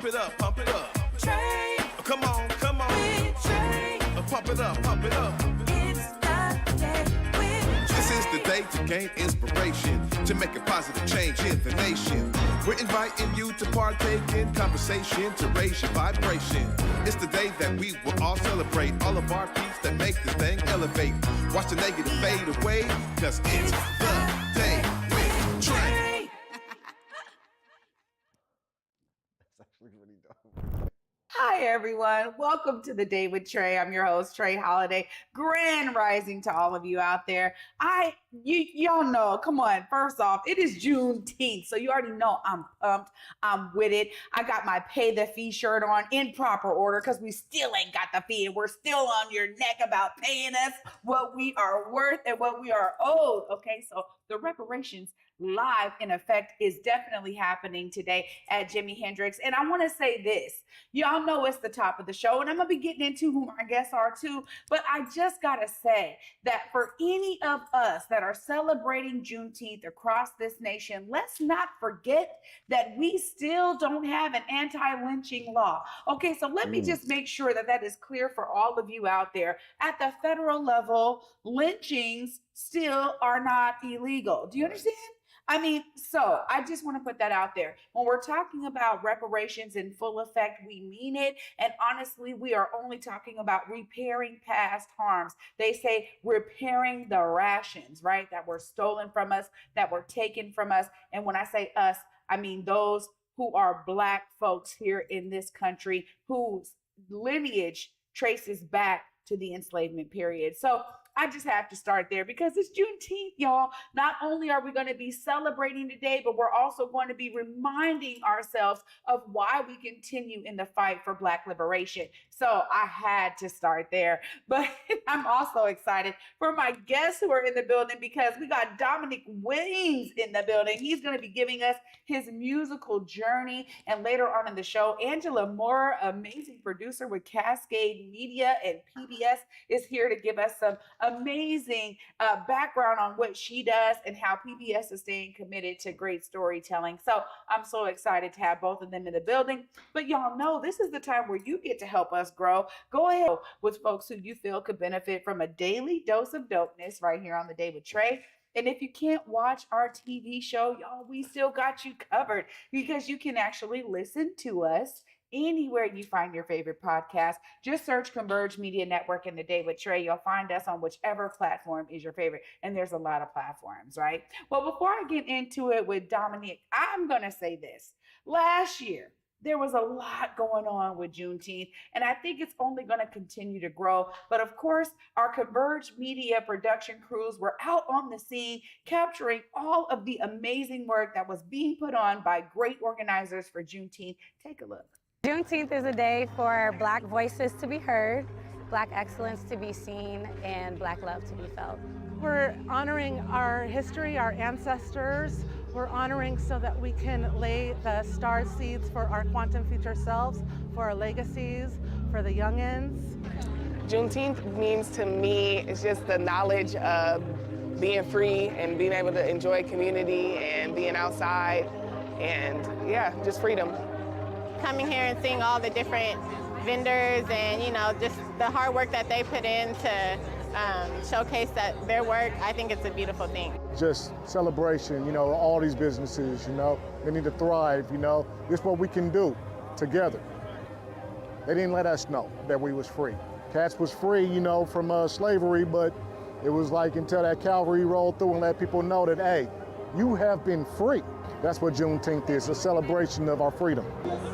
Pump it up, pump it up. Trae. Come on, come on. With Trae. Pump it up, pump it up. It's the day with Trae. This is the day to gain inspiration, to make a positive change in the nation. We're inviting you to partake in conversation, to raise your vibration. It's the day that we will all celebrate all of our peace that make this thing elevate. Watch the negative fade away, cause it's the day with Trae. That's actually really dope. Hi, everyone. Welcome to the Day with Trae. I'm your host, Trae Holiday. Grand rising to all of you out there. Y'all know, come on. First off, it is Juneteenth, so you already know I'm pumped. I'm with it. I got my pay the fee shirt on in proper order because we still ain't got the fee and we're still on your neck about paying us what we are worth and what we are owed. Okay, so the reparations live in effect is definitely happening today at Jimi Hendrix. And I want to say this. Y'all know it's the top of the show, and I'm going to be getting into who my guests are too. But I just got to say that for any of us that are celebrating Juneteenth across this nation, let's not forget that we still don't have an anti-lynching law. Okay, so let me just make sure that that is clear for all of you out there. At the federal level, lynchings still are not illegal. Do you understand? I mean, so I just want to put that out there. When we're talking about reparations in full effect, we mean it. And honestly, we are only talking about repairing past harms. They say repairing the rations, right? That were stolen from us, that were taken from us. And when I say us, I mean those who are Black folks here in this country whose lineage traces back to the enslavement period. So I just have to start there because it's Juneteenth, y'all. Not only are we going to be celebrating today, but we're also going to be reminding ourselves of why we continue in the fight for Black liberation. So I had to start there. But I'm also excited for my guests who are in the building because we got Dominick Weems in the building. He's going to be giving us his musical journey. And later on in the show, Angela Moore, amazing producer with Cascade Media and PBS, is here to give us some amazing background on what she does and how PBS is staying committed to great storytelling. So I'm so excited to have both of them in the building. But y'all know this is the time where you get to help us grow. Go ahead with folks who you feel could benefit from a daily dose of dopeness right here on The Day with Trae. And if you can't watch our TV show, y'all, we still got you covered because you can actually listen to us anywhere you find your favorite podcast. Just search Converge Media Network and The Day with Trae. You'll find us on whichever platform is your favorite. And there's a lot of platforms, right? Well, before I get into it with Dominick, I'm going to say this. Last year, there was a lot going on with Juneteenth, and I think it's only going to continue to grow. But of course, our Converge Media production crews were out on the scene, capturing all of the amazing work that was being put on by great organizers for Juneteenth. Take a look. Juneteenth is a day for Black voices to be heard, Black excellence to be seen, and Black love to be felt. We're honoring our history, our ancestors. We're honoring so that we can lay the star seeds for our quantum future selves, for our legacies, for the youngins. Juneteenth means to me, it's just the knowledge of being free and being able to enjoy community and being outside and yeah, just freedom. Coming here and seeing all the different vendors and, you know, just the hard work that they put in to showcase their work, I think it's a beautiful thing. Just celebration, you know, all these businesses, you know, they need to thrive, you know. This is what we can do together. They didn't let us know that we was free. Cats was free, you know, from slavery, but it was like until that cavalry rolled through and let people know that, hey, you have been free. That's what Juneteenth is, a celebration of our freedom.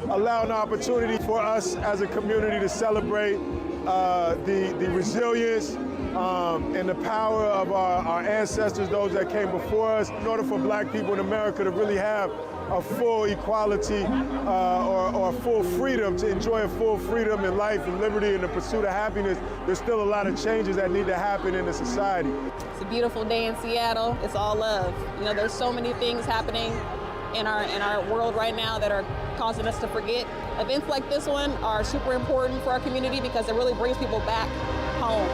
Allow an opportunity for us as a community to celebrate the resilience and the power of our ancestors, those that came before us. In order for Black people in America to really have a full equality or full freedom, to enjoy a full freedom in life and liberty and the pursuit of happiness, there's still a lot of changes that need to happen in the society. It's a beautiful day in Seattle. It's all love. You know, there's so many things happening in our world right now that are causing us to forget. Events like this one are super important for our community because it really brings people back home.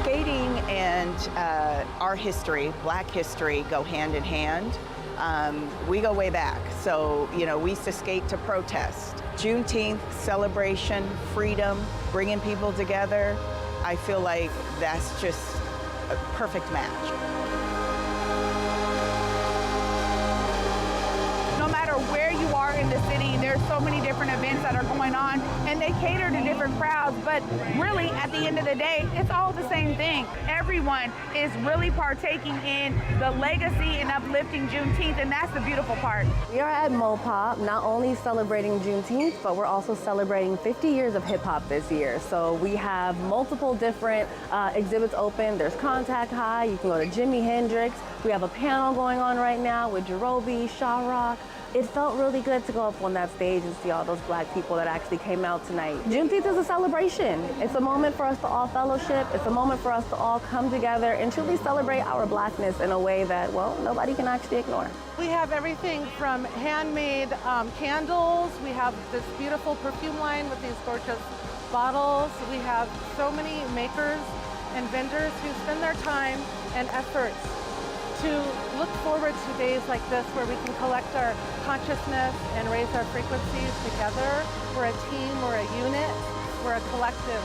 Skating and and our history, Black history, go hand in hand. We go way back. So, you know, we used to skate to protest. Juneteenth, celebration, freedom, bringing people together. I feel like that's just a perfect match. No matter where you are in the city, there's so many different events that are going on, and they cater to different crowds, but really, at the end of the day, it's all the same thing. Everyone is really partaking in the legacy and uplifting Juneteenth, and that's the beautiful part. We are at Mopop, not only celebrating Juneteenth, but we're also celebrating 50 years of hip hop this year. So we have multiple different exhibits open. There's Contact High, you can go to Jimi Hendrix. We have a panel going on right now with Jerobi, Shaw Rock. It felt really good to go up on that stage and see all those Black people that actually came out tonight. Juneteenth is a celebration. It's a moment for us to all fellowship. It's a moment for us to all come together and truly celebrate our Blackness in a way that, well, nobody can actually ignore. We have everything from handmade candles. We have this beautiful perfume line with these gorgeous bottles. We have so many makers and vendors who spend their time and efforts to look forward to days like this where we can collect our consciousness and raise our frequencies together. We're a team, we're a unit, we're a collective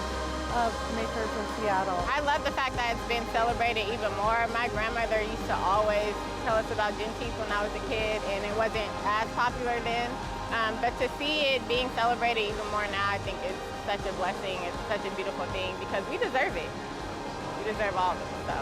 of makers in Seattle. I love the fact that it's been celebrated even more. My grandmother used to always tell us about Juneteenth when I was a kid, and it wasn't as popular then. But to see it being celebrated even more now, I think is such a blessing. It's such a beautiful thing because we deserve it. We deserve all of it, so.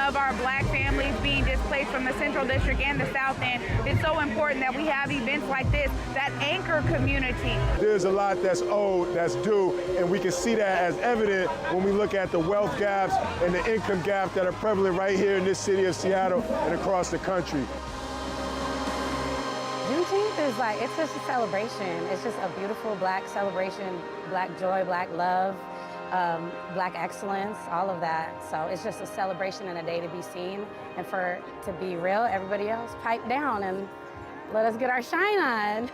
Of our Black families being displaced from the Central District and the South End, it's so important that we have events like this that anchor community. There's a lot that's owed, that's due, and we can see that as evident when we look at the wealth gaps and the income gaps that are prevalent right here in this city of Seattle and across the country. Juneteenth is like, it's just a celebration. It's just a beautiful Black celebration, Black joy, Black love. Black excellence, all of that. So it's just a celebration and a day to be seen. And for to be real, everybody else pipe down and let us get our shine on.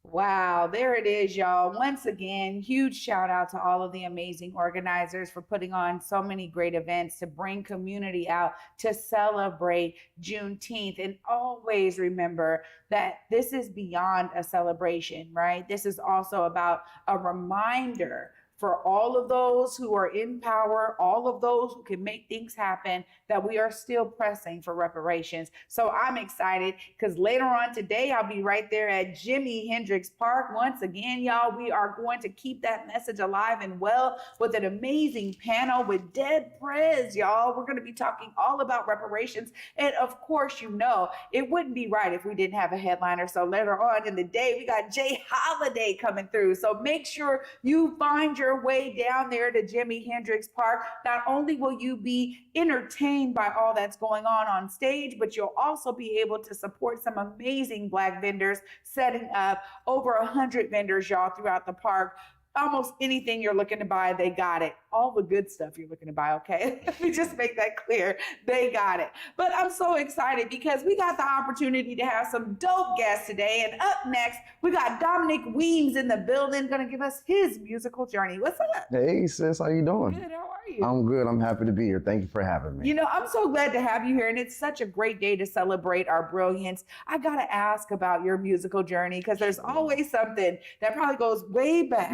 Wow, there it is, y'all. Once again, huge shout out to all of the amazing organizers for putting on so many great events to bring community out to celebrate Juneteenth. And always remember that this is beyond a celebration, right? This is also about a reminder for all of those who are in power, all of those who can make things happen, that we are still pressing for reparations. So I'm excited because later on today, I'll be right there at Jimi Hendrix Park. Once again, y'all, we are going to keep that message alive and well with an amazing panel with Dead Prez, y'all. We're going to be talking all about reparations. And of course, you know, it wouldn't be right if we didn't have a headliner. So later on in the day, we got Jay Holiday coming through. So make sure you find your way down there to Jimi Hendrix Park. Not only will you be entertained by all that's going on stage, but you'll also be able to support some amazing Black vendors setting up over 100 vendors, y'all, throughout the park. Almost anything you're looking to buy, they got it. All the good stuff you're looking to buy, okay? Let me just make that clear. They got it. But I'm so excited because we got the opportunity to have some dope guests today. And up next, we got Dominick Weems in the building, gonna give us his musical journey. What's up? Hey sis, how you doing? Good, how are you? I'm good, I'm happy to be here. Thank you for having me. You know, I'm so glad to have you here, and it's such a great day to celebrate our brilliance. I gotta ask about your musical journey because there's always something that probably goes way back,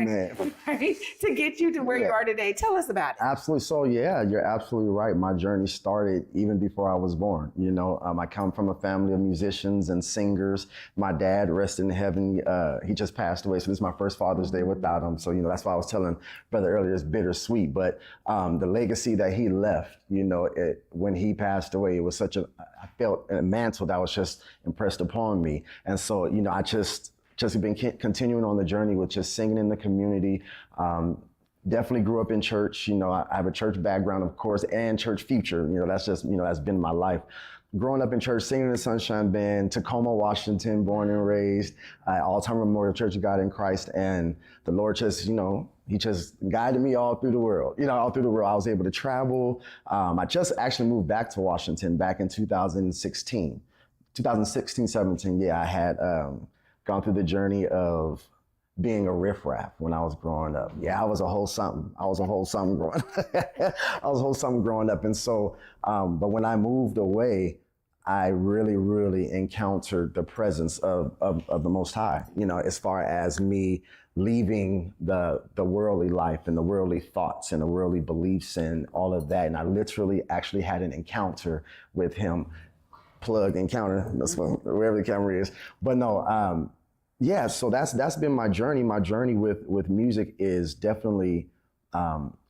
right, to get you to where you are today. Tell us about it. Absolutely. So yeah, you're absolutely right. My journey started even before I was born. You know, I come from a family of musicians and singers. My dad, rest in heaven, he just passed away. So this is my first Father's Day without him. So, you know, that's why I was telling brother earlier, it's bittersweet. But the legacy that he left, you know, when he passed away, it was such I felt a mantle that was just impressed upon me. And so, you know, I just been continuing on the journey with just singing in the community, Definitely grew up in church. You know, I have a church background, of course, and church future. You know, that's just, you know, that's been my life. Growing up in church, singing in the Sunshine Band, Tacoma, Washington, born and raised, All-Time Memorial Church of God in Christ. And the Lord just, you know, he just guided me all through the world. You know, all through the world. I was able to travel. I just actually moved back to Washington back in 2016, 17. Yeah, I had gone through the journey of being a riffraff when I was growing up. Yeah, I was a whole something. I was a whole something growing up. And so, but when I moved away, I really encountered the presence of the Most High, you know, as far as me leaving the worldly life and the worldly thoughts and the worldly beliefs and all of that. And I literally actually had an encounter with him. Plug encounter, that's wherever the camera is. But no, yeah, so that's been my journey. My journey with music is definitely,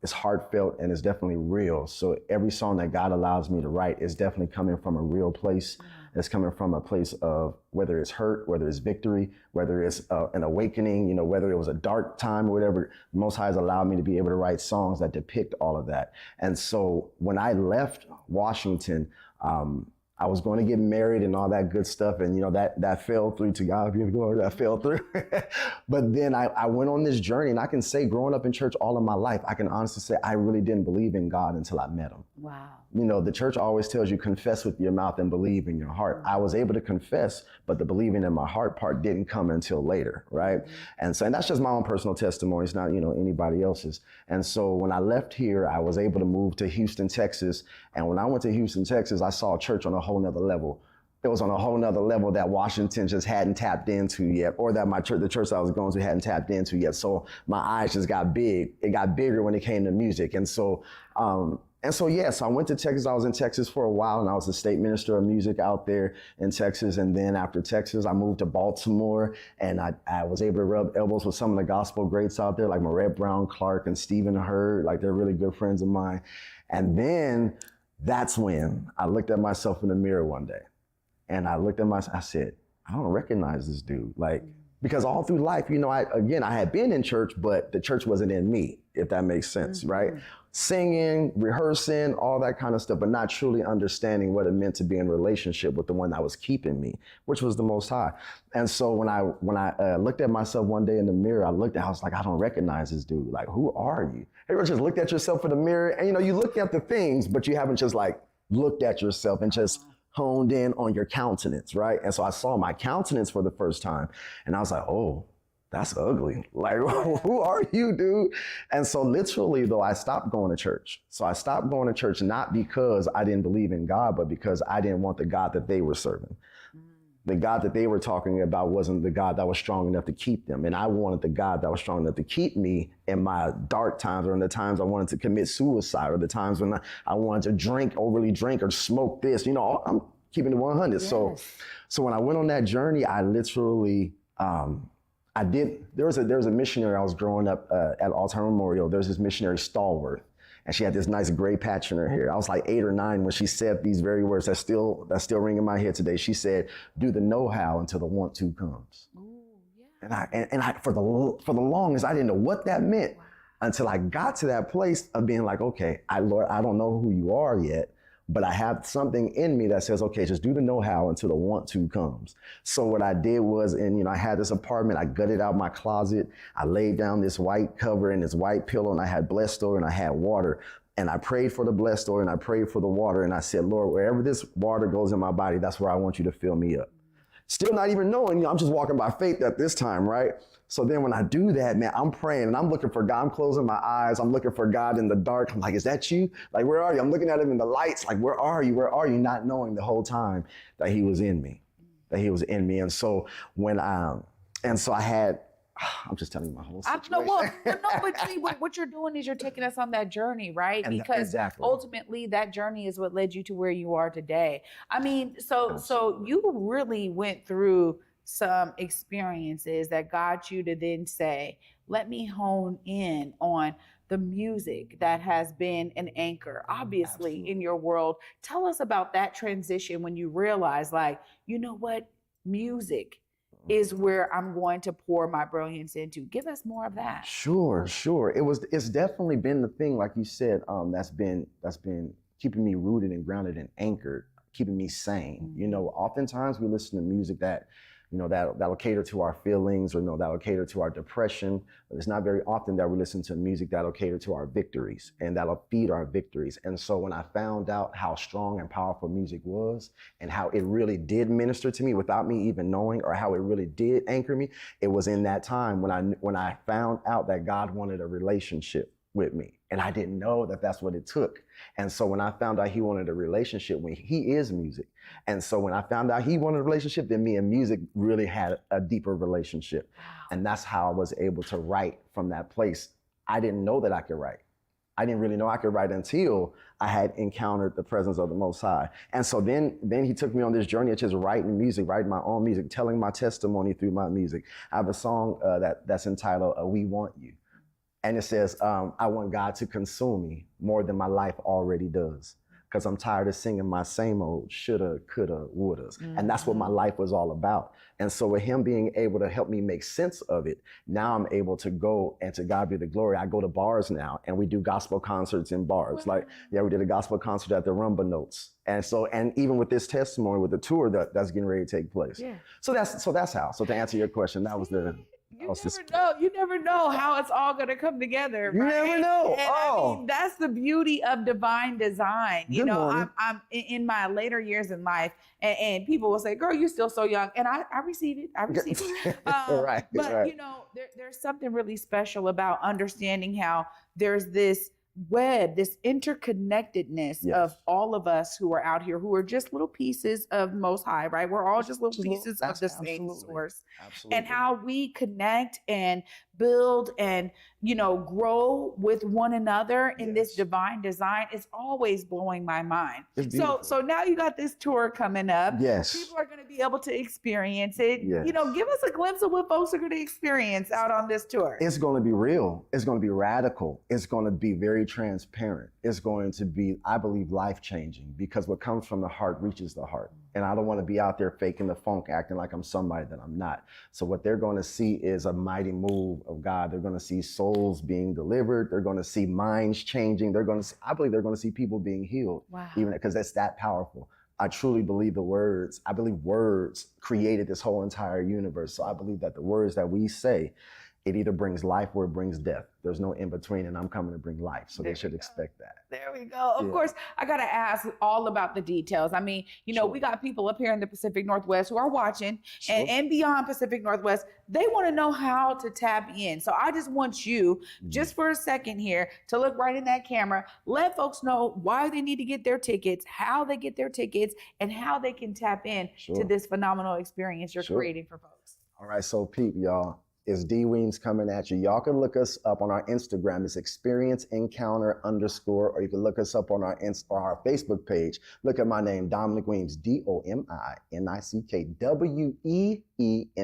it's heartfelt and it's definitely real. So every song that God allows me to write is definitely coming from a real place. It's coming from a place of whether it's hurt, whether it's victory, whether it's an awakening, you know, whether it was a dark time or whatever. The Most High has allowed me to be able to write songs that depict all of that. And so when I left Washington, I was going to get married and all that good stuff. And, you know, that fell through, to God be the glory, that fell through. But then I went on this journey, and I can say growing up in church all of my life, I can honestly say I really didn't believe in God until I met him. Wow. You know, the church always tells you confess with your mouth and believe in your heart. I was able to confess, but the believing in my heart part didn't come until later, right? And so, and that's just my own personal testimony. It's not, you know, anybody else's. And so when I left here, I was able to move to Houston, Texas. And when I went to Houston, Texas, I saw a church on a whole nother level. It was on a whole nother level that Washington just hadn't tapped into yet, or that the church I was going to hadn't tapped into yet. So my eyes just got big. It got bigger when it came to music. And so, yes, I went to Texas. I was in Texas for a while, and I was the state minister of music out there in Texas. And then after Texas, I moved to Baltimore, and I was able to rub elbows with some of the gospel greats out there, like Marette Brown Clark and Stephen Hurd. Like, they're really good friends of mine. And then that's when I looked at myself in the mirror one day, and I looked at myself. I said, I don't recognize this dude. Like, because all through life, you know, I had been in church, but the church wasn't in me, if that makes sense, right? Singing, rehearsing, all that kind of stuff, but not truly understanding what it meant to be in relationship with the one that was keeping me, which was the Most High. And so when I looked at myself one day in the mirror, I was like, I don't recognize this dude. Like, who are you? Everyone just looked at yourself in the mirror, and, you know, you look at the things, but you haven't just like looked at yourself and just honed in on your countenance, right? And so I saw my countenance for the first time, and I was like, oh, that's ugly. Like, who are you, dude? And so literally, though, I stopped going to church. So I stopped going to church not because I didn't believe in God, but because I didn't want the God that they were serving. The God that they were talking about wasn't the God that was strong enough to keep them. And I wanted the God that was strong enough to keep me in my dark times, or in the times I wanted to commit suicide, or the times when I wanted to overly drink or smoke this. You know, I'm keeping it 100. Yes. So when I went on that journey, I literally, there was a missionary I was growing up at All-Time Memorial. There's this missionary Stallworth, and she had this nice gray patch in her hair. I was like 8 or 9 when she said these very words that still ring in my head today. She said, "Do the know-how until the want-to comes." Ooh, yeah. And I for the longest, I didn't know what that meant until I got to that place of being like, okay, Lord, I don't know who you are yet, but I have something in me that says, okay, just do the know-how until the want-to comes. So what I did was, I had this apartment, I gutted out my closet, I laid down this white cover and this white pillow, and I had blessed oil and I had water. And I prayed for the blessed oil and I prayed for the water. And I said, Lord, wherever this water goes in my body, that's where I want you to fill me up. Still not even knowing, I'm just walking by faith at this time, right? So then when I do that, man, I'm praying and I'm looking for God. I'm closing my eyes. I'm looking for God in the dark. I'm like, is that you? Like, where are you? I'm looking at him in the lights. Like, where are you? Where are you? Not knowing the whole time that he was in me, And so I'm just telling you my whole situation. But what you're doing is you're taking us on that journey, right? Because ultimately that journey is what led you to where you are today. I mean, so you really went through some experiences that got you to then say, let me hone in on the music that has been an anchor, obviously, in your world. Tell us about that transition when you realized, like, you know what, music is where I'm going to pour my brilliance into. Give us more of that. Sure. It's definitely been the thing, like you said, that's been keeping me rooted and grounded and anchored, keeping me sane. You know, oftentimes we listen to music that, you know, that'll cater to our feelings, or, you know, that'll cater to our depression. But it's not very often that we listen to music that'll cater to our victories and that'll feed our victories. And so when I found out how strong and powerful music was and how it really did minister to me without me even knowing, or how it really did anchor me, it was in that time when I found out that God wanted a relationship with me. And I didn't know that that's what it took. And so when I found out he wanted a relationship, when he is music. And so when I found out he wanted a relationship, then me and music really had a deeper relationship. And that's how I was able to write from that place. I didn't know that I could write. I didn't really know I could write until I had encountered the presence of the Most High. And so then he took me on this journey of just writing music, writing my own music, telling my testimony through my music. I have a song that's entitled We Want You. And it says, I want God to consume me more than my life already does, because I'm tired of singing my same old shoulda, coulda, wouldas. And that's what my life was all about. And so with him being able to help me make sense of it, now I'm able to go, and to God be the glory. I go to bars now, and we do gospel concerts in bars. Like, we did a gospel concert at the Rumba Notes. And so, and even with this testimony, with the tour that's getting ready to take place. Yeah. So that's how. So to answer your question, that was the... You never know how it's all going to come together. You never know. And I mean, that's the beauty of divine design. You know, I'm in my later years in life, and people will say, "Girl, you're still so young," and I receive it. I receive it. Right. You know, there's something really special about understanding how there's this web, this interconnectedness of all of us who are out here, who are just little pieces of Most High, right? We're all just little pieces of the same source. Absolutely. And how we connect and build and, you know, grow with one another in this divine design is always blowing my mind. So now you got this tour coming up. Yes. People are going to be able to experience it. Yes. You know, give us a glimpse of what folks are going to experience out on this tour. It's going to be real. It's going to be radical. It's going to be very transparent. It's going to be, I believe, life-changing, because what comes from the heart reaches the heart. And I don't want to be out there faking the funk, acting like I'm somebody that I'm not. So what they're going to see is a mighty move of God. They're going to see souls being delivered. They're going to see minds changing. I believe they're going to see people being healed. Wow. Even because that's that powerful. I truly believe words created this whole entire universe. So I believe that the words that we say, it either brings life or it brings death. There's no in between, and I'm coming to bring life. So they should expect that. There we go. Of course, I got to ask all about the details. I mean, you know, we got people up here in the Pacific Northwest who are watching, and beyond Pacific Northwest, they want to know how to tap in. So I just want you, just for a second here, to look right in that camera. Let folks know why they need to get their tickets, how they get their tickets, and how they can tap in to this phenomenal experience you're creating for folks. All right, so peep, y'all. It's D Weems coming at you. Y'all can look us up on our Instagram. It's _encounter_, or you can look us up on our Facebook page. Look at my name, Dominick Weems, DOMINICK,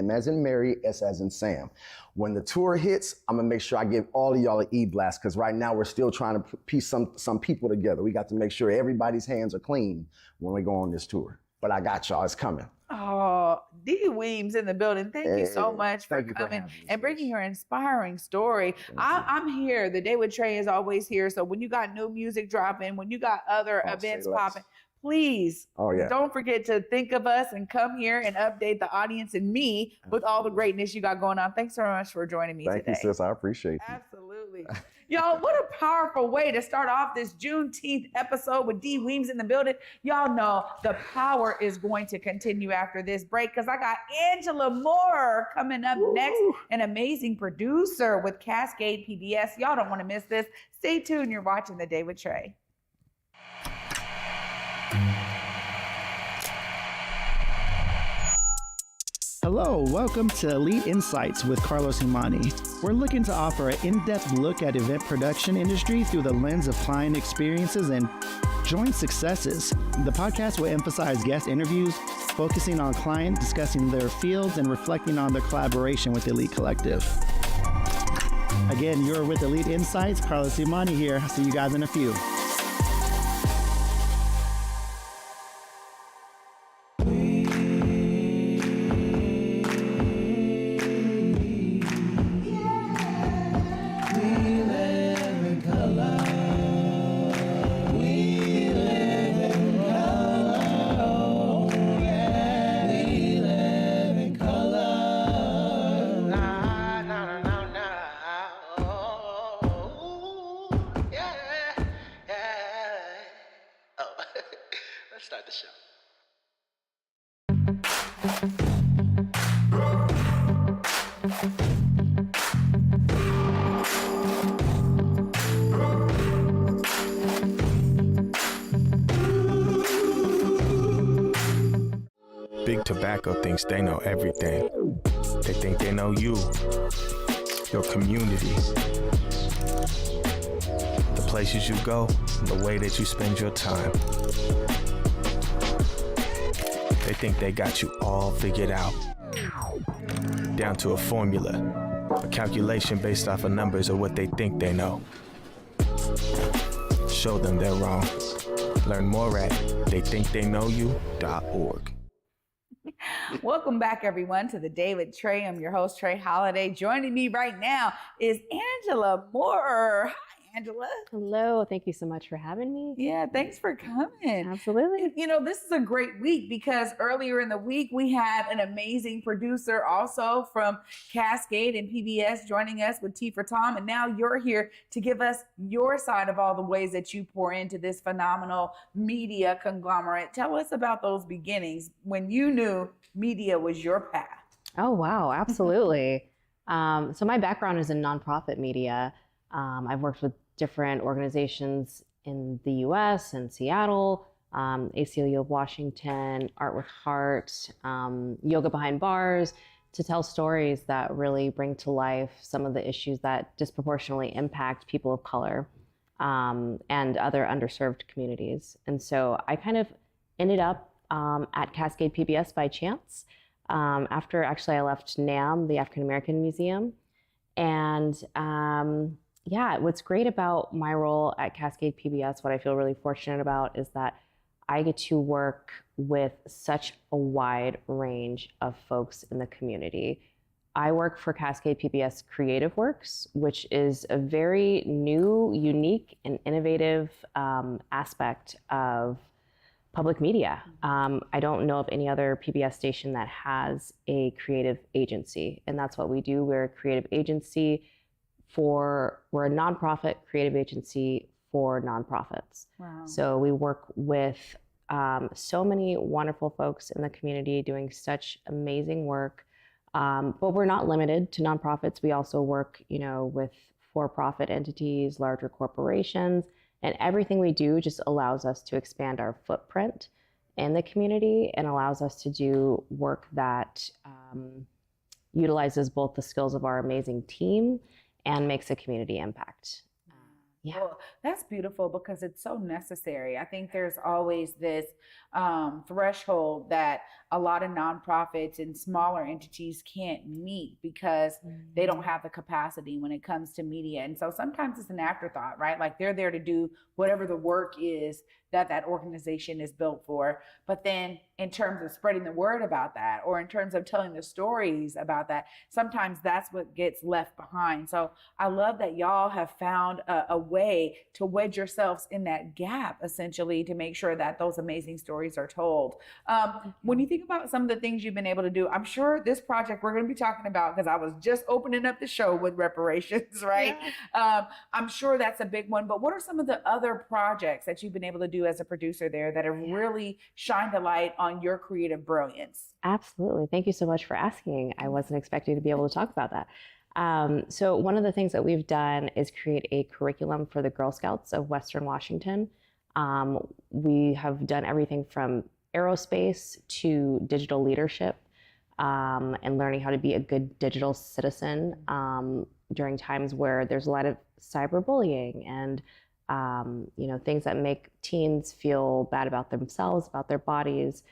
as in Mary, S as in Sam. When the tour hits, I'm gonna make sure I give all of y'all an E-blast, because right now we're still trying to piece some people together. We got to make sure everybody's hands are clean when we go on this tour. But I got y'all, it's coming. Oh, D Weems in the building. Thank you so much for coming and bringing your inspiring story. I'm here. The Day with Trae is always here. So when you got new music dropping, when you got other events popping, please don't forget to think of us and come here and update the audience and me with all the greatness you got going on. Thanks so much for joining me today. Thank you, sis. I appreciate you. Absolutely. Y'all, what a powerful way to start off this Juneteenth episode with D Weems in the building. Y'all know the power is going to continue after this break, because I got Angela Moore coming up next, an amazing producer with Cascade PBS. Y'all don't want to miss this. Stay tuned. You're watching The Day with Trae. Hello, welcome to Elite Insights with Carlos Humani. We're looking to offer an in-depth look at event production industry through the lens of client experiences and joint successes. The podcast will emphasize guest interviews, focusing on client, discussing their fields, and reflecting on their collaboration with Elite Collective. Again, you're with Elite Insights. Carlos Humani here. See you guys in a few. start the show. Big Tobacco thinks they know everything. They think they know you, your community, the places you go, the way that you spend your time. They think they got you all figured out, down to a formula, a calculation based off of numbers of what they think they know. Show them they're wrong. Learn more at theythinktheyknowyou.org. Welcome back, everyone, to the Day with Trae. I'm your host, Trae Holiday. Joining me right now is Angela Moore. Hi, Angela. Hello. Thank you so much for having me. Yeah, thanks for coming. Absolutely. You know, this is a great week because earlier in the week, we had an amazing producer also from Cascade and PBS joining us with T for Tom. And now you're here to give us your side of all the ways that you pour into this phenomenal media conglomerate. Tell us about those beginnings when you knew media was your path. Oh, wow. Absolutely. So my background is in nonprofit media. I've worked with different organizations in the US and Seattle, ACLU of Washington, Art with Heart, Yoga Behind Bars, to tell stories that really bring to life some of the issues that disproportionately impact people of color and other underserved communities. And so I kind of ended up at Cascade PBS by chance after actually I left NAM, the African American Museum. And yeah, what's great about my role at Cascade PBS, what I feel really fortunate about, is that I get to work with such a wide range of folks in the community. I work for Cascade PBS Creative Works, which is a very new, unique, and innovative aspect of public media. I don't know of any other PBS station that has a creative agency, and that's what we do. We're a creative agency we're a nonprofit creative agency for nonprofits. Wow. So we work with so many wonderful folks in the community doing such amazing work. But we're not limited to nonprofits. We also work, with for-profit entities, larger corporations, and everything we do just allows us to expand our footprint in the community and allows us to do work that utilizes both the skills of our amazing team and makes a community impact. Yeah. Well, that's beautiful because it's so necessary. I think there's always this threshold that a lot of nonprofits and smaller entities can't meet because they don't have the capacity when it comes to media. And so sometimes it's an afterthought, right? Like they're there to do whatever the work is that organization is built for. But then in terms of spreading the word about that, or in terms of telling the stories about that, sometimes that's what gets left behind. So I love that y'all have found a way to wedge yourselves in that gap, essentially, to make sure that those amazing stories are told. When you think about some of the things you've been able to do, I'm sure this project we're going to be talking about, because I was just opening up the show with reparations, right? Yeah. I'm sure that's a big one. But what are some of the other projects that you've been able to do as a producer there that have really shined a light on your creative brilliance? Absolutely. Thank you so much for asking. I wasn't expecting to be able to talk about that. So one of the things that we've done is create a curriculum for the Girl Scouts of Western Washington. We have done everything from aerospace to digital leadership and learning how to be a good digital citizen during times where there's a lot of cyberbullying and things that make teens feel bad about themselves, about their bodies.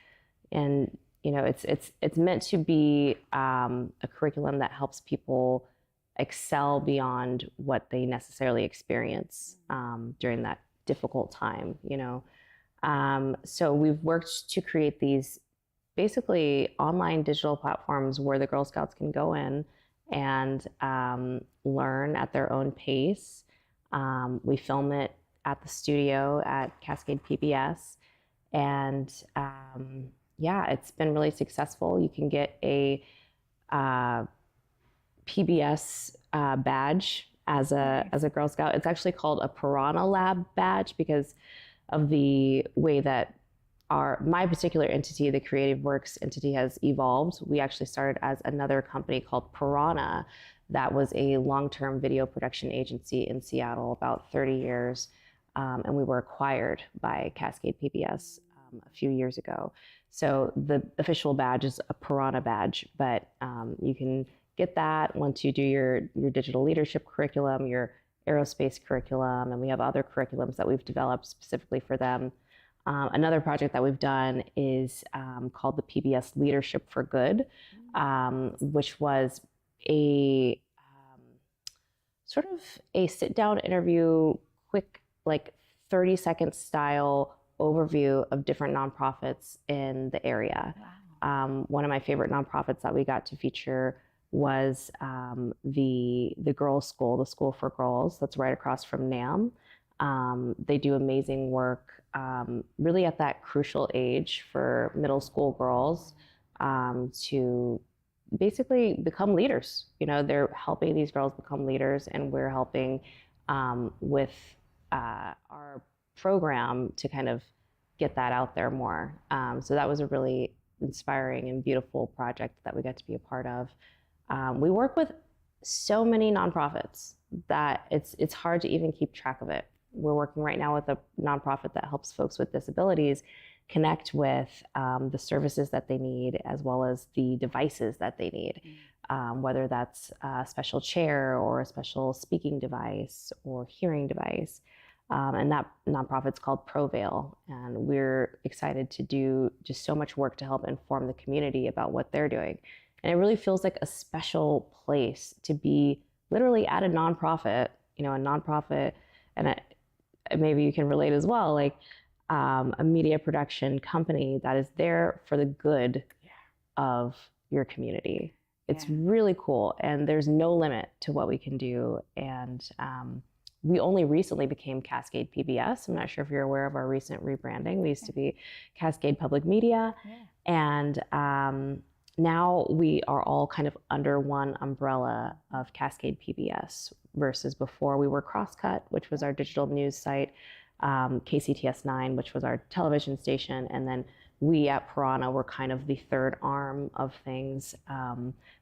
And, it's meant to be a curriculum that helps people excel beyond what they necessarily experience during that difficult time, So we've worked to create these basically online digital platforms where the Girl Scouts can go in and learn at their own pace. We film it at the studio at Cascade PBS. And it's been really successful. You can get a PBS badge as a Girl Scout. It's actually called a Piranha Lab badge because of the way that my particular entity, the Creative Works entity, has evolved. We actually started as another company called Piranha, that was a long-term video production agency in Seattle, about 30 years, and we were acquired by Cascade PBS a few years ago. So the official badge is a Piranha badge, but you can get that once you do your digital leadership curriculum, your aerospace curriculum, and we have other curriculums that we've developed specifically for them. Another project that we've done is called the PBS Leadership for Good, which was a sort of a sit-down interview, quick, like 30-second style overview of different nonprofits in the area. Wow. One of my favorite nonprofits that we got to feature was the Girls School, the School for Girls, that's right across from NAM. They do amazing work, really at that crucial age for middle school girls to basically become leaders. You know, they're helping these girls become leaders, and we're helping with our program to kind of get that out there more. So that was a really inspiring and beautiful project that we got to be a part of. We work with so many nonprofits that it's hard to even keep track of it. We're working right now with a nonprofit that helps folks with disabilities connect with the services that they need, as well as the devices that they need, whether that's a special chair or a special speaking device or hearing device. And that nonprofit's called Prevail, and we're excited to do just so much work to help inform the community about what they're doing. And it really feels like a special place to be literally at a nonprofit, you know, a nonprofit, and maybe you can relate as well, like a media production company that is there for the good of your community. It's really cool, and there's no limit to what we can do. And we only recently became Cascade PBS. I'm not sure if you're aware of our recent rebranding. We used to be Cascade Public Media, and now we are all kind of under one umbrella of Cascade PBS, versus before we were Crosscut, which was our digital news site, KCTS 9, which was our television station, and then we at Piranha were kind of the third arm of things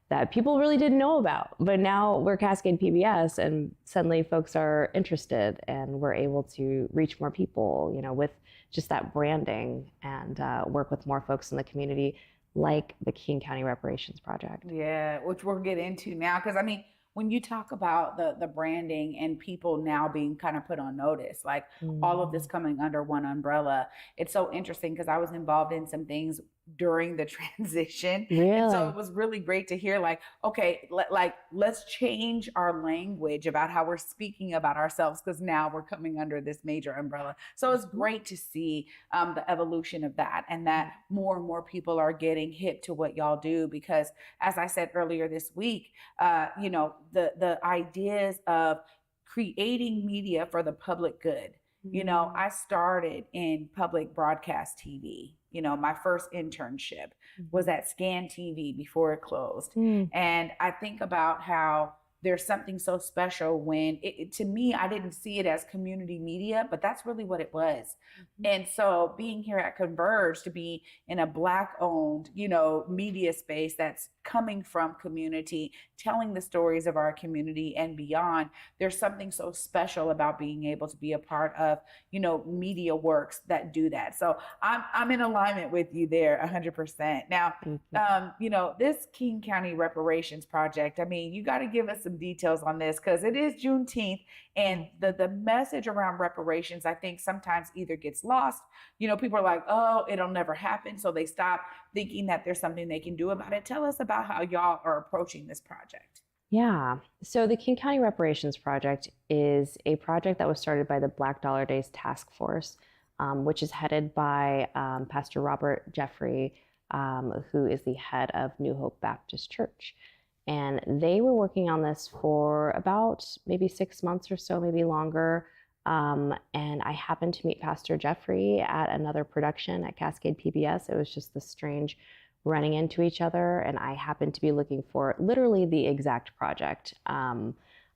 that people really didn't know about. But now we're Cascade PBS, and suddenly folks are interested, and we're able to reach more people, you know, with just that branding, and work with more folks in the community, like the King County Reparations Project. Yeah, which we'll get into now, because I mean, when you talk about the branding and people now being kind of put on notice, like all of this coming under one umbrella, it's so interesting because I was involved in some things during the transition. Really? And so it was really great to hear, like, okay, let's change our language about how we're speaking about ourselves, because now we're coming under this major umbrella. So it's great to see the evolution of that, and that more and more people are getting hip to what y'all do, because as I said earlier this week, you know, the ideas of creating media for the public good. You know, I started in public broadcast TV. You know, my first internship was at Scan TV before it closed. And I think about how there's something so special when to me, I didn't see it as community media, but that's really what it was. And so being here at Converge, to be in a Black owned, you know, media space that's coming from community, telling the stories of our community and beyond, there's something so special about being able to be a part of, you know, media works that do that. So I'm in alignment with you there 100%. Now, you know, this King County Reparations Project, I mean, you got to give us some details on this, because it is Juneteenth, and the message around reparations, I think sometimes either gets lost. You know, people are like, oh, it'll never happen, so they stop thinking that there's something they can do about it. Tell us about how y'all are approaching this project. Yeah, so the King County Reparations Project is a project that was started by the Black Dollar Days Task Force, which is headed by Pastor Robert Jeffrey, who is the head of New Hope Baptist Church. And they were working on this for about maybe 6 months or so, maybe longer. And I happened to meet Pastor Jeffrey at another production at Cascade PBS. It was just this strange running into each other. And I happened to be looking for literally the exact project.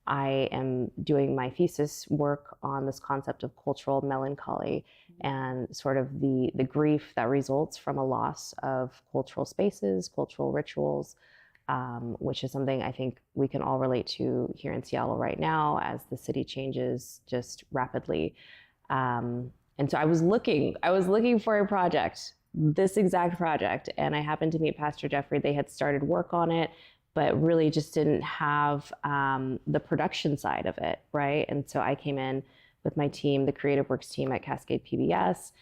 I am doing my thesis work on this concept of cultural melancholy and sort of the grief that results from a loss of cultural spaces, cultural rituals, which is something I think we can all relate to here in Seattle right now as the city changes just rapidly. And so I was looking for a project, this exact project, and I happened to meet Pastor Jeffrey. They had started work on it, but really just didn't have the production side of it, right? And so I came in with my team, the Creative Works team at Cascade PBS,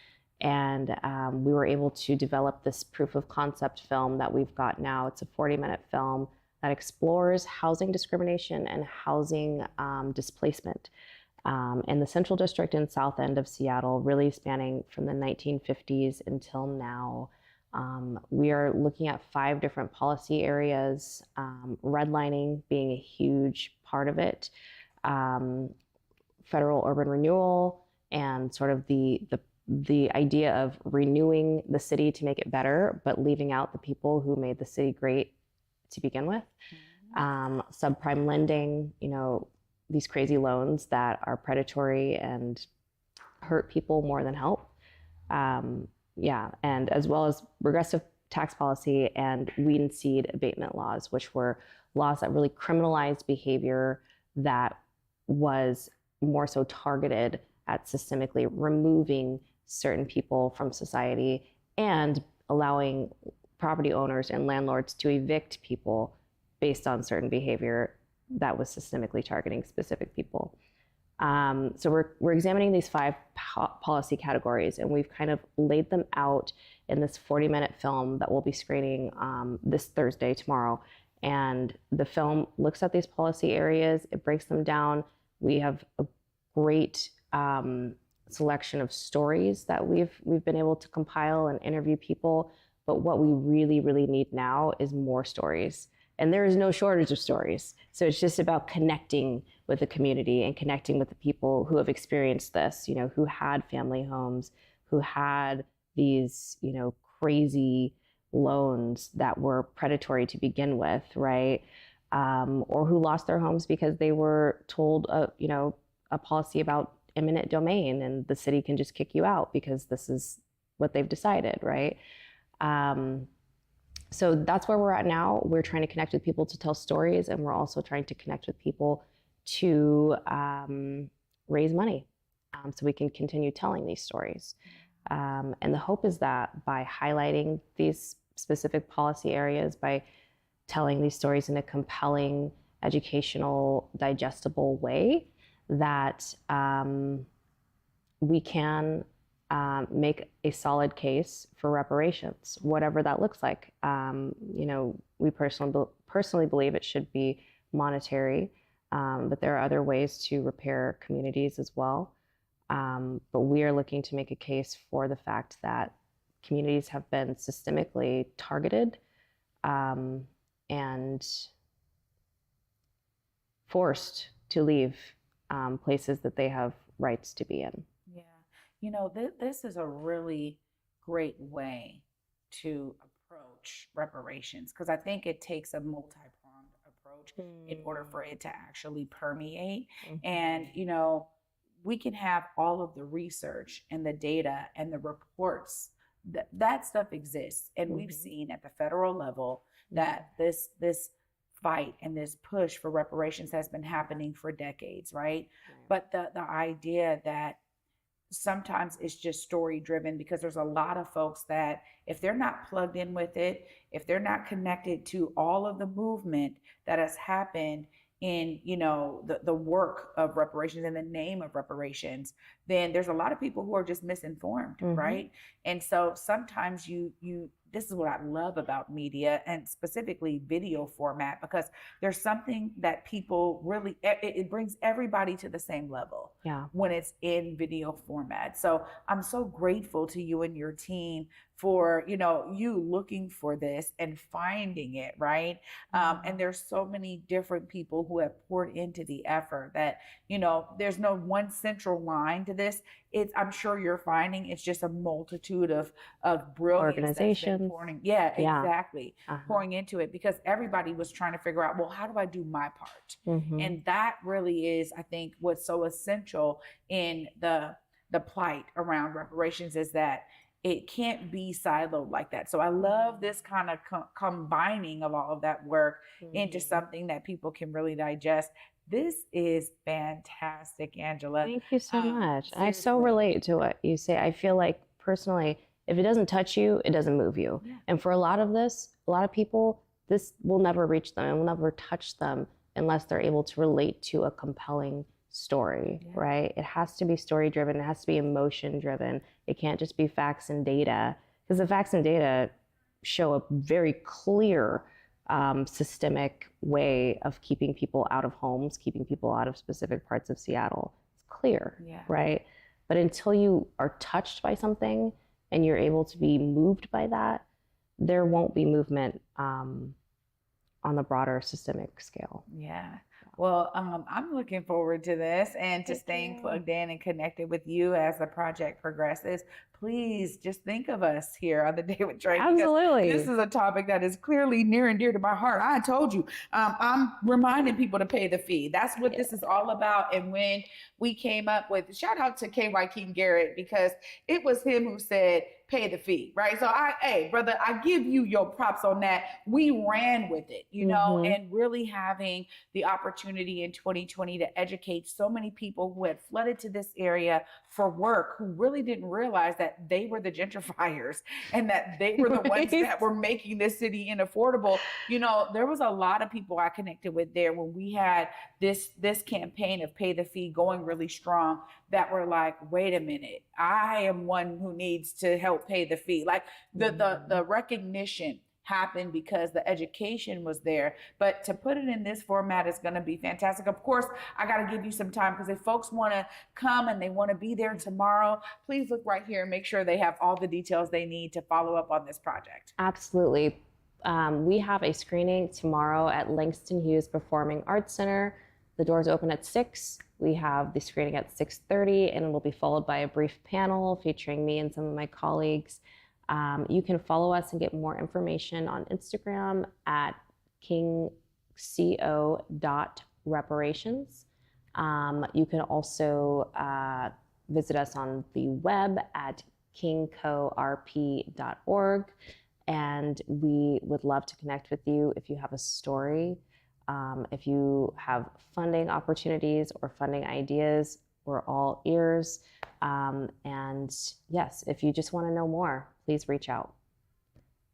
and we were able to develop this proof of concept film that we've got now. It's a 40-minute film that explores housing discrimination and housing displacement in the Central District and South End of Seattle, really spanning from the 1950s until now. We are looking at 5 different policy areas, redlining being a huge part of it, federal urban renewal, and sort of the idea of renewing the city to make it better, but leaving out the people who made the city great to begin with. Subprime lending, these crazy loans that are predatory and hurt people more than help. And as well as regressive tax policy and weed and seed abatement laws, which were laws that really criminalized behavior that was more so targeted at systemically removing certain people from society and allowing property owners and landlords to evict people based on certain behavior that was systemically targeting specific people. So we're examining these 5 policy categories, and we've kind of laid them out in this 40-minute film that we'll be screening this Thursday, tomorrow. And the film looks at these policy areas, it breaks them down. We have a great selection of stories that we've been able to compile and interview people. But what we really, really need now is more stories. And there is no shortage of stories. So it's just about connecting with the community and connecting with the people who have experienced this, who had family homes, who had these, crazy loans that were predatory to begin with, right? Or who lost their homes because they were told, a policy about eminent domain and the city can just kick you out because this is what they've decided, right? So that's where we're at now. We're trying to connect with people to tell stories, and we're also trying to connect with people to raise money so we can continue telling these stories. And the hope is that by highlighting these specific policy areas, by telling these stories in a compelling, educational, digestible way, that we can make a solid case for reparations, whatever that looks like. We personally believe it should be monetary, but there are other ways to repair communities as well. But we are looking to make a case for the fact that communities have been systemically targeted and forced to leave places that they have rights to be in. This is a really great way to approach reparations, because I think it takes a multi-pronged approach in order for it to actually permeate. And, we can have all of the research and the data and the reports. That stuff exists. And we've seen at the federal level that this fight and this push for reparations has been happening for decades, right? But the idea that sometimes it's just story driven, because there's a lot of folks that if they're not plugged in with it, if they're not connected to all of the movement that has happened in the work of reparations, in the name of reparations, then there's a lot of people who are just misinformed, right? And so sometimes you this is what I love about media, and specifically video format, because there's something that people really, it brings everybody to the same level when it's in video format. So I'm so grateful to you and your team for, you looking for this and finding it, right? And there's so many different people who have poured into the effort that, there's no one central line to this. I'm sure you're finding it's just a multitude of brilliance Organizations. Yeah, Yeah. exactly. Pouring into it because everybody was trying to figure out, well, how do I do my part? Mhm. And that really is, I think, what's so essential in the plight around reparations is that it can't be siloed like that. So I love this kind of combining of all of that work into something that people can really digest. This is fantastic, Angela. Thank you so much. I so seriously. relate to what you say. I feel like personally, if it doesn't touch you, it doesn't move you. Yeah. And for a lot of people, this will never reach them. It will never touch them unless they're able to relate to a compelling story, right? It has to be story driven. It has to be emotion driven. It can't just be facts and data, because the facts and data show a very clear systemic way of keeping people out of homes, keeping people out of specific parts of Seattle. It's clear, right? But until you are touched by something and you're able to be moved by that, there won't be movement on the broader systemic scale. Yeah. Well, I'm looking forward to this and to staying plugged in and connected with you as the project progresses. Please just think of us here on The Day with Trae. Absolutely. This is a topic that is clearly near and dear to my heart. I told you, I'm reminding people to pay the fee. That's what this is all about. And when we came up with, shout out to KY King Garrett, because it was him who said, pay the fee, right? So hey, brother, I give you your props on that. We ran with it, you know, and really having the opportunity in 2020 to educate so many people who had flooded to this area for work, who really didn't realize that they were the gentrifiers and that they were the ones that were making this city inaffordable. You know, there was a lot of people I connected with there when we had this campaign of pay the fee going really strong, that were like, wait a minute, I am one who needs to help pay the fee. Like the recognition happened because the education was there. But to put it in this format is going to be fantastic. Of course, I got to give you some time, because if folks want to come and they want to be there tomorrow, please look right here and make sure they have all the details they need to follow up on this project. Absolutely. We have a screening tomorrow at Langston Hughes Performing Arts Center. The doors open at 6. We have the screening at 6:30, and it will be followed by a brief panel featuring me and some of my colleagues. You can follow us and get more information on Instagram at kingco.reparations. You can also visit us on the web at kingcorp.org. And we would love to connect with you if you have a story. If you have funding opportunities or funding ideas, we're all ears. And yes, if you just want to know more, please reach out.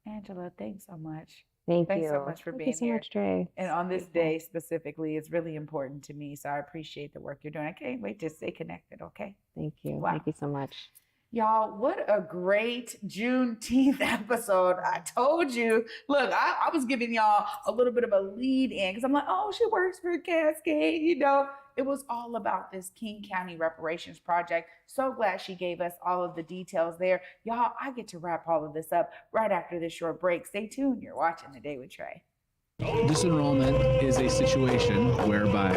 Angela, thanks so much. Thanks Thanks so much for being so here. much, Trae. And on this day specifically, it's really important to me. So I appreciate the work you're doing. I can't wait to stay connected, okay? Thank you. Wow. Thank you so much. Y'all, what a great Juneteenth episode. I told you. Look, I was giving y'all a little bit of a lead in because I'm like, oh, she works for Cascade, you know. It was all about this King County Reparations Project. So glad she gave us all of the details there. Y'all, I get to wrap all of this up right after this short break. Stay tuned. You're watching The Day with Trae. Disenrollment is a situation whereby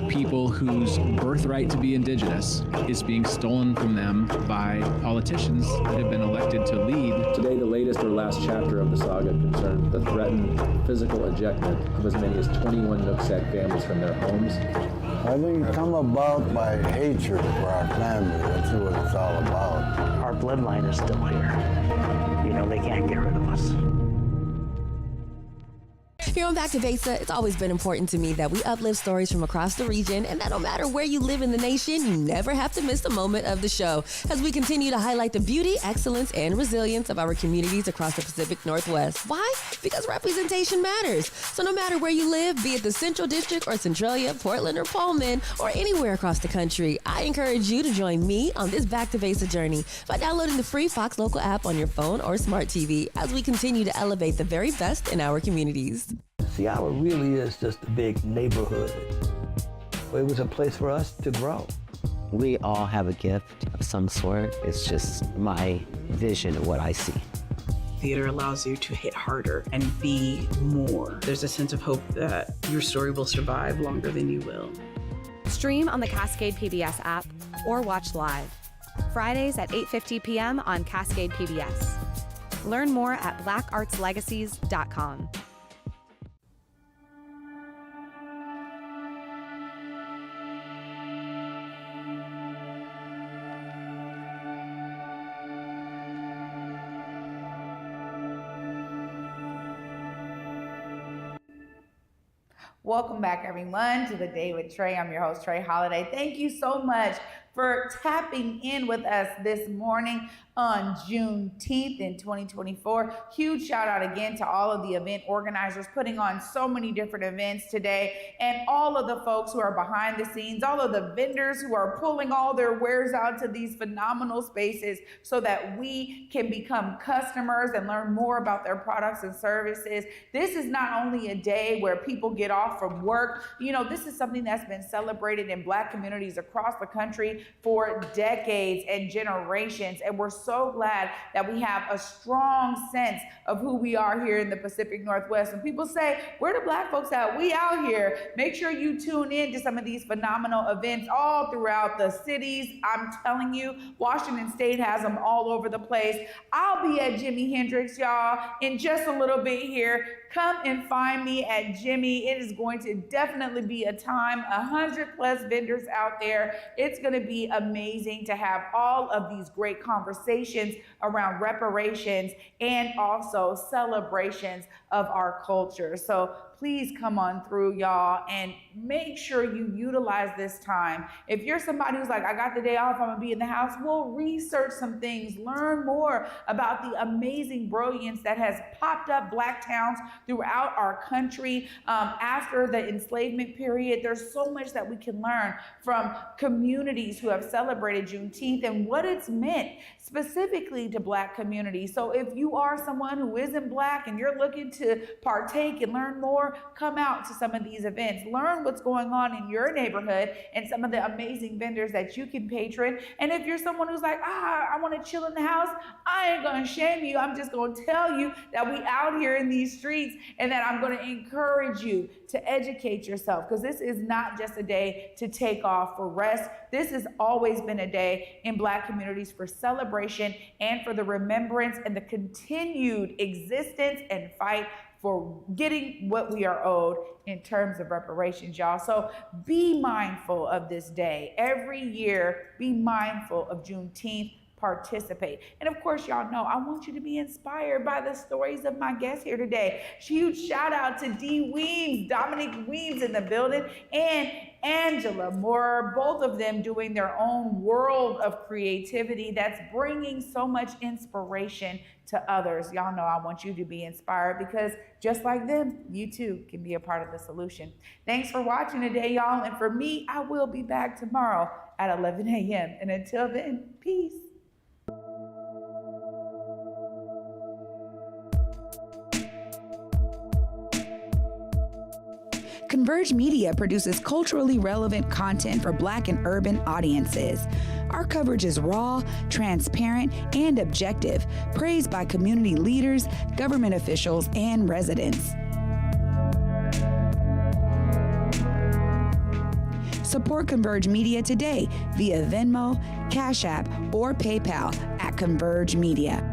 people whose birthright to be Indigenous is being stolen from them by politicians that have been elected to lead. Today, the latest or last chapter of the saga concerns the threatened physical ejectment of as many as 21 Nooksack families from their homes. I think it's come about by hatred for our family. That's what it's all about. Our bloodline is still here. You know, they can't get rid of us. Here on Back to Besa, it's always been important to me that we uplift stories from across the region, and that no matter where you live in the nation, you never have to miss a moment of the show as we continue to highlight the beauty, excellence, and resilience of our communities across the Pacific Northwest. Why? Because representation matters. So no matter where you live, be it the Central District or Centralia, Portland or Pullman, or anywhere across the country, I encourage you to join me on this Back to Besa journey by downloading the free Fox Local app on your phone or smart TV as we continue to elevate the very best in our communities. Seattle really is just a big neighborhood. It was a place for us to grow. We all have a gift of some sort. It's just my vision of what I see. Theater allows you to hit harder and be more. There's a sense of hope that your story will survive longer than you will. Stream on the Cascade PBS app or watch live. Fridays at 8:50 p.m. on Cascade PBS. Learn more at blackartslegacies.com. Welcome back, everyone, to the Day with Trae. I'm your host, Trae Holiday. Thank you so much for tapping in with us this morning on Juneteenth in 2024. Huge shout out again to all of the event organizers putting on so many different events today, and all of the folks who are behind the scenes, all of the vendors who are pulling all their wares out to these phenomenal spaces so that we can become customers and learn more about their products and services. This is not only a day where people get off from work. You know, this is something that's been celebrated in Black communities across the country for decades and generations, and we're so glad that we have a strong sense of who we are here in the Pacific Northwest. When people say, where do Black folks at? We out here. Make sure you tune in to some of these phenomenal events all throughout the cities. I'm telling you, Washington State has them all over the place. I'll be at Jimi Hendrix, y'all, in just a little bit here. Come and find me at Jimmy. It is going to definitely be a time, 100+ vendors out there. It's going to be amazing to have all of these great conversations around reparations and also celebrations of our culture. So please come on through, y'all, and make sure you utilize this time. If you're somebody who's like, I got the day off, I'm gonna be in the house, well, research some things, learn more about the amazing brilliance that has popped up Black towns throughout our country after the enslavement period. There's so much that we can learn from communities who have celebrated Juneteenth and what it's meant specifically to Black communities. So if you are someone who isn't Black and you're looking to partake and learn more, come out to some of these events. Learn what's going on in your neighborhood and some of the amazing vendors that you can patron. And if you're someone who's like, I want to chill in the house, I ain't gonna shame you. I'm just gonna tell you that we out here in these streets and that I'm gonna encourage you to educate yourself, because this is not just a day to take off for rest. This has always been a day in Black communities for celebration and for the remembrance and the continued existence and fight for getting what we are owed in terms of reparations, y'all. So be mindful of this day. Every year, be mindful of Juneteenth. Participate. And of course, y'all know I want you to be inspired by the stories of my guests here today. Huge shout out to D. Weems, Dominick Weems in the building, and Angela Moore, both of them doing their own world of creativity that's bringing so much inspiration to others. Y'all know I want you to be inspired, because just like them, you too can be a part of the solution. Thanks for watching today, y'all. And for me, I will be back tomorrow at 11 a.m. And until then, peace. Converge Media produces culturally relevant content for Black and urban audiences. Our coverage is raw, transparent, and objective, praised by community leaders, government officials, and residents. Support Converge Media today via Venmo, Cash App, or PayPal at Converge Media.